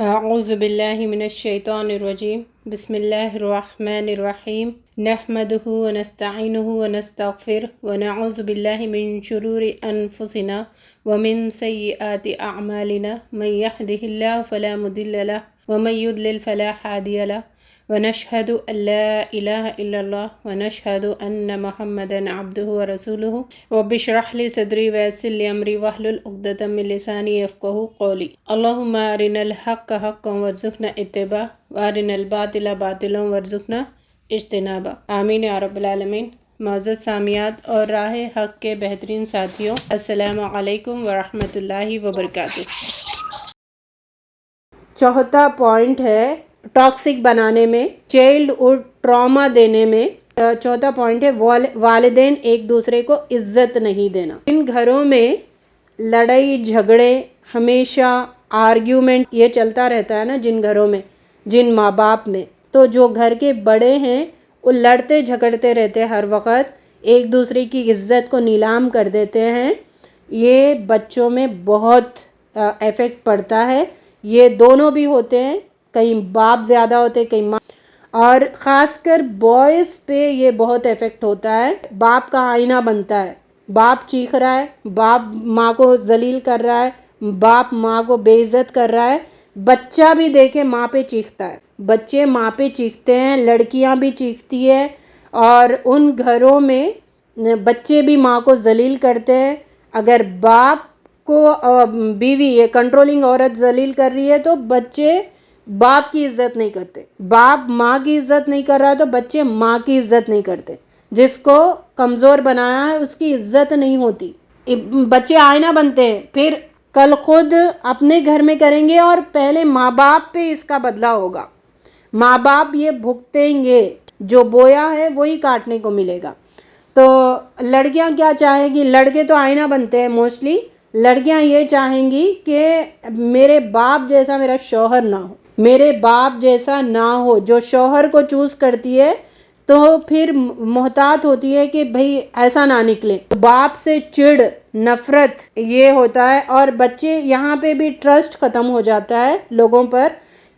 اعوذ باللہ من الشیطان الرجیم بسم اللہ الرحمن الرحیم نحمده ونستعینه ونستغفره ونعوذ باللہ من شرور انفسنا ومن سیئات اعمالنا من يهده الله فلا مضل له ومن يضلل فلا هادي له ونشهد ان لا الہ الا اللہ ونشهد ان محمدا عبده ورسوله رب اشرح لي صدری ویسر لي امری واحلل عقدۃ من لسانی یفقهوا قولی اللهم ارنا الحق حقا وارزقنا اتباعه وارنا الباطل باطلا وارزقنا اجتنابا آمین یا رب العالمین۔ معزز سامعات اور راہ حق کے بہترین ساتھیوں، السلام علیکم ورحمۃ اللہ وبرکاتہ۔ چوتھا پوائنٹ ہے ٹاکسک بنانے میں، چائلڈ ہوڈ ٹراما دینے میں۔ چوتھا پوائنٹ ہے والدین ایک دوسرے کو عزت نہیں دینا۔ ان گھروں میں لڑائی جھگڑے، ہمیشہ آرگیومنٹ یہ چلتا رہتا ہے نا، جن گھروں میں، جن ماں باپ میں، تو جو گھر کے بڑے ہیں وہ لڑتے جھگڑتے رہتے ہر وقت، ایک دوسرے کی عزت کو نیلام کر دیتے ہیں۔ یہ بچوں میں بہت ایفیکٹ پڑتا ہے۔ یہ دونوں بھی ہوتے ہیں، کئی باپ زیادہ ہوتے کئی ماں، اور خاص کر بوائز پہ یہ بہت ایفیکٹ ہوتا ہے۔ باپ کا آئینہ بنتا ہے، باپ چیخ رہا ہے، باپ ماں کو ذلیل کر رہا ہے، باپ ماں کو بے عزت کر رہا ہے، بچہ بھی دیکھے ماں پہ چیختا ہے، بچے ماں پہ چیختے ہیں، لڑکیاں بھی چیختی ہے، اور ان گھروں میں بچے بھی ماں کو ذلیل کرتے ہیں۔ اگر باپ کو بیوی یہ کنٹرولنگ عورت ذلیل کر رہی ہے تو بچے باپ کی عزت نہیں کرتے، باپ ماں کی عزت نہیں کر رہا ہے تو بچے ماں کی عزت نہیں کرتے۔ جس کو کمزور بنایا ہے اس کی عزت نہیں ہوتی۔ بچے آئینہ بنتے ہیں، پھر کل خود اپنے گھر میں کریں گے اور پہلے ماں باپ پہ اس کا بدلہ ہوگا۔ ماں باپ یہ بھگتیں گے، جو بویا ہے وہی کاٹنے کو ملے گا۔ تو لڑکیاں کیا چاہیں گی؟ لڑکے تو آئینہ بنتے ہیں موسٹلی، لڑکیاں یہ چاہیں گی کہ میرے باپ جیسا میرا شوہر نہ ہو، میرے باپ جیسا نہ ہو۔ جو شوہر کو چوز کرتی ہے تو پھر محتاط ہوتی ہے کہ بھئی ایسا نہ نکلے، باپ سے چڑ نفرت یہ ہوتا ہے، اور بچے یہاں پہ بھی ٹرسٹ ختم ہو جاتا ہے لوگوں پر،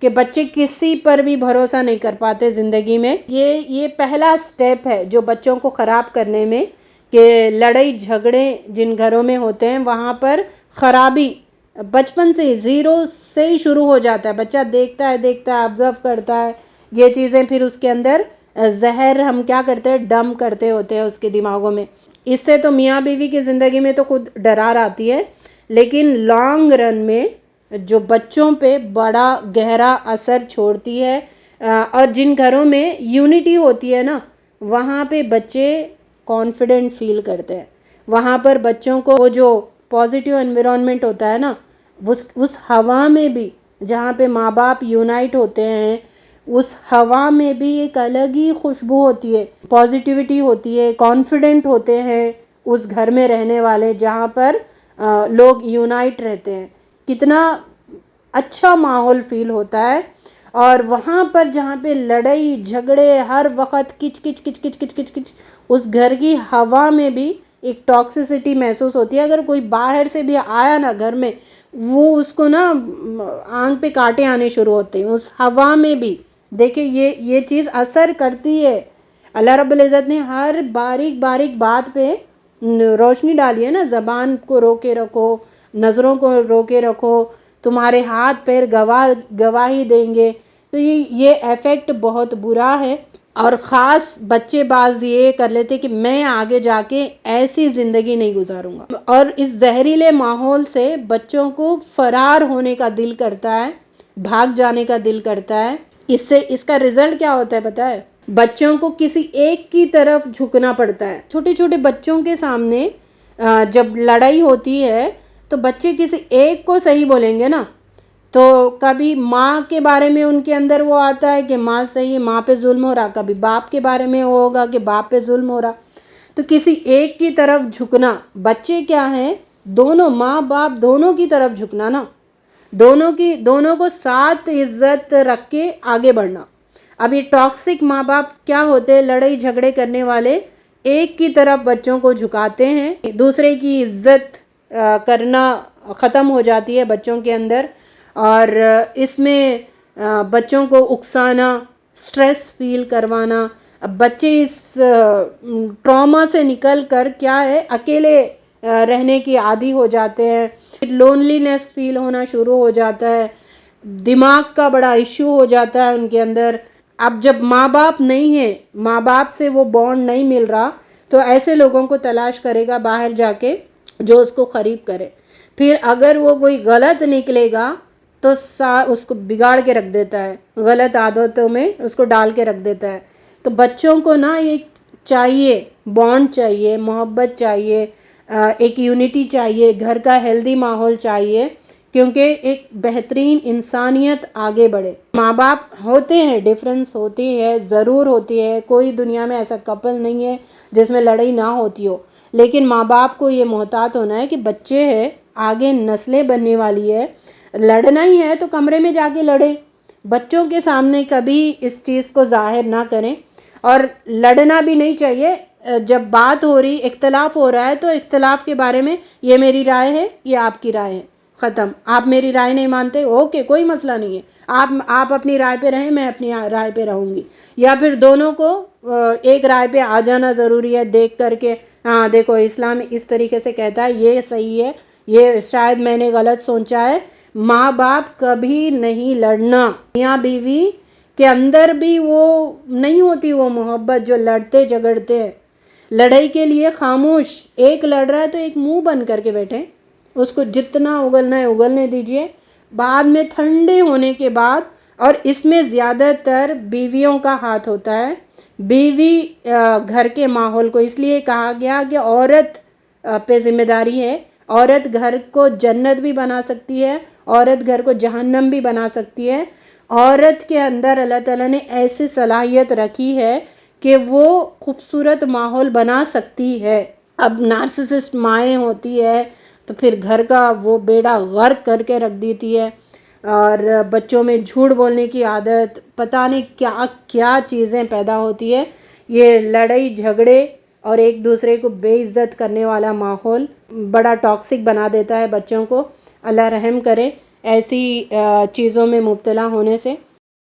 کہ بچے کسی پر بھی بھروسہ نہیں کر پاتے زندگی میں۔ یہ پہلا سٹیپ ہے جو بچوں کو خراب کرنے میں، کہ لڑائی جھگڑے جن گھروں میں ہوتے ہیں وہاں پر خرابی بچپن سے زیرو سے ہی شروع ہو جاتا ہے۔ بچہ دیکھتا ہے آبزرو کرتا ہے یہ چیزیں، پھر اس کے اندر زہر ہم کیا کرتے ہیں، ڈم کرتے ہوتے ہیں اس کے دماغوں میں۔ اس سے تو میاں بیوی کی زندگی میں تو خود ڈرار آتی ہے، لیکن لانگ رن میں جو بچوں پہ بڑا گہرا اثر چھوڑتی ہے۔ اور جن گھروں میں یونٹی ہوتی ہے نا، وہاں پہ بچے کانفیڈنٹ فیل کرتے ہیں، وہاں پر بچوں کو وہ جو پازیٹیو انوائرمنٹ ہوتا ہے نا، اس ہوا میں بھی جہاں پہ ماں باپ یونائٹ ہوتے ہیں، اس ہوا میں بھی ایک الگ ہی خوشبو ہوتی ہے، پازیٹیوٹی ہوتی ہے، کانفیڈنٹ ہوتے ہیں اس گھر میں رہنے والے، جہاں پر لوگ یونائٹ رہتے ہیں۔ کتنا اچھا ماحول فیل ہوتا ہے۔ اور وہاں پر جہاں پہ لڑائی جھگڑے ہر وقت کچ کچ کچ کچ کچ کچ کچ، اس گھر کی ہوا میں بھی ایک ٹاکسیسٹی محسوس ہوتی ہے۔ اگر کوئی باہر سے بھی آیا نا گھر میں، وہ اس کو نا آنکھ پہ کانٹے آنے شروع ہوتے ہیں اس ہوا میں بھی۔ دیکھیں یہ چیز اثر کرتی ہے۔ اللہ رب العزت نے ہر باریک باریک بات پہ روشنی ڈالی ہے نا، زبان کو روکے رکھو، نظروں کو روکے رکھو، تمہارے ہاتھ پیر گواہی دیں گے۔ تو یہ ایفیکٹ بہت برا ہے، اور خاص بچے باز یہ کر لیتے کہ میں آگے جا کے ایسی زندگی نہیں گزاروں گا، اور اس زہریلے ماحول سے بچوں کو فرار ہونے کا دل کرتا ہے، بھاگ جانے کا دل کرتا ہے۔ اس کا رزلٹ کیا ہوتا ہے پتہ ہے؟ بچوں کو کسی ایک کی طرف جھکنا پڑتا ہے۔ چھوٹے چھوٹے بچوں کے سامنے جب لڑائی ہوتی ہے تو بچے کسی ایک کو صحیح بولیں گے نا، تو کبھی ماں کے بارے میں ان کے اندر وہ آتا ہے کہ ماں صحیح ہے، ماں پہ ظلم ہو رہا، کبھی باپ کے بارے میں وہ ہوگا کہ باپ پہ ظلم ہو رہا۔ تو کسی ایک کی طرف جھکنا، بچے کیا ہیں، دونوں ماں باپ دونوں کی طرف جھکنا نا، دونوں کو ساتھ عزت رکھ کے آگے بڑھنا۔ اب یہ ٹاکسک ماں باپ کیا ہوتے ہیں، لڑائی جھگڑے کرنے والے ایک کی طرف بچوں کو جھکاتے ہیں، دوسرے کی عزت کرنا ختم ہو جاتی ہے بچوں کے اندر۔ اور اس میں بچوں کو اکسانا، سٹریس فیل کروانا. اب بچے اس ٹراما سے نکل کر کیا ہے اکیلے رہنے کی عادی ہو جاتے ہیں. لونلینس فیل ہونا شروع ہو جاتا ہے، دماغ کا بڑا ایشو ہو جاتا ہے ان کے اندر. اب جب ماں باپ نہیں ہیں، ماں باپ سے وہ بانڈ نہیں مل رہا، تو ایسے لوگوں کو تلاش کرے گا باہر جا کے جو اس کو قریب کرے. پھر اگر وہ کوئی غلط نکلے گا تو اس کو بگاڑ کے رکھ دیتا ہے، غلط عادتوں میں اس کو ڈال کے رکھ دیتا ہے. تو بچوں کو نا یہ چاہیے، بانڈ چاہیے، محبت چاہیے، ایک یونٹی چاہیے، گھر کا ہیلدی ماحول چاہیے، کیونکہ ایک بہترین انسانیت آگے بڑھے. ماں باپ ہوتے ہیں، ڈفرینس ہوتی ہے، ضرور ہوتی ہے، کوئی دنیا میں ایسا کپل نہیں ہے جس میں لڑائی نہ ہوتی ہو، لیکن ماں باپ کو یہ محتاط ہونا ہے کہ بچے ہیں، آگے نسلیں بننے والی ہے، لڑنا ہی ہے تو کمرے میں جا کے لڑیں. بچوں کے سامنے کبھی اس چیز کو ظاہر نہ کریں، اور لڑنا بھی نہیں چاہیے. جب بات ہو رہی، اختلاف ہو رہا ہے، تو اختلاف کے بارے میں یہ میری رائے ہے، یہ آپ کی رائے ہے، ختم. آپ میری رائے نہیں مانتے، اوکے، کوئی مسئلہ نہیں ہے، آپ اپنی رائے پہ رہیں، میں اپنی رائے پہ رہوں گی. یا پھر دونوں کو ایک رائے پہ آ جانا ضروری ہے، دیکھ کر کے ہاں دیکھو اسلام اس طریقے سے کہتا ہے، یہ صحیح ہے، یہ شاید میں نے غلط سوچا ہے. ماں باپ کبھی نہیں لڑنا. میاں بیوی کے اندر بھی وہ نہیں ہوتی وہ محبت جو لڑتے جھگڑتے ہیں. لڑائی کے لیے خاموش، ایک لڑ رہا ہے تو ایک منہ بند کر کے بیٹھے، اس کو جتنا اگلنا ہے اگلنے دیجئے. بعد میں ٹھنڈے ہونے کے بعد، اور اس میں زیادہ تر بیویوں کا ہاتھ ہوتا ہے. بیوی گھر کے ماحول کو، اس لیے کہا گیا کہ عورت پہ ذمہ داری ہے. عورت گھر کو جنت بھی بنا سکتی ہے، عورت گھر کو جہنم بھی بنا سکتی ہے. عورت کے اندر اللہ تعالیٰ نے ایسی صلاحیت رکھی ہے کہ وہ خوبصورت ماحول بنا سکتی ہے. اب نارسسسٹ مائیں ہوتی ہے تو پھر گھر کا وہ بیڑا غرق کر کے رکھ دیتی ہے، اور بچوں میں جھوٹ بولنے کی عادت، پتہ نہیں کیا کیا چیزیں پیدا ہوتی ہے. یہ لڑائی جھگڑے اور ایک دوسرے کو بے عزت کرنے والا ماحول بڑا ٹاکسک بنا دیتا ہے بچوں کو. اللہ رحم کرے ایسی چیزوں میں مبتلا ہونے سے.